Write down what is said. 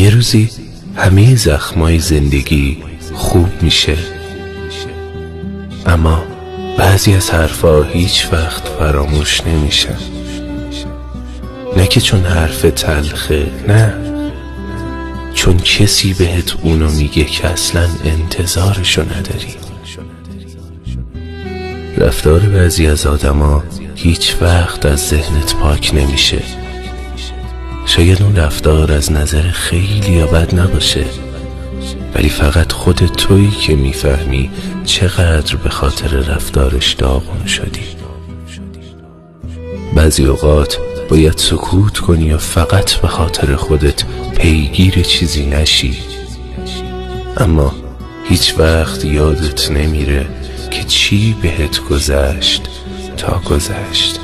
یه روزی همه زخمای زندگی خوب میشه، اما بعضی از حرفا هیچ وقت فراموش نمیشن. نه که چون حرف تلخه، نه، چون کسی بهت اونو میگه که اصلا انتظارشو نداری. رفتار بعضی از آدما هیچ وقت از ذهنت پاک نمیشه. شاید اون رفتار از نظر خیلی یا بد نباشه، ولی فقط خود تویی که میفهمی چقدر به خاطر رفتارش داغون شدی. بعضی اوقات باید سکوت کنی یا فقط به خاطر خودت پیگیر چیزی نشی، اما هیچ وقت یادت نمیره که چی بهت گذشت تا گذشت.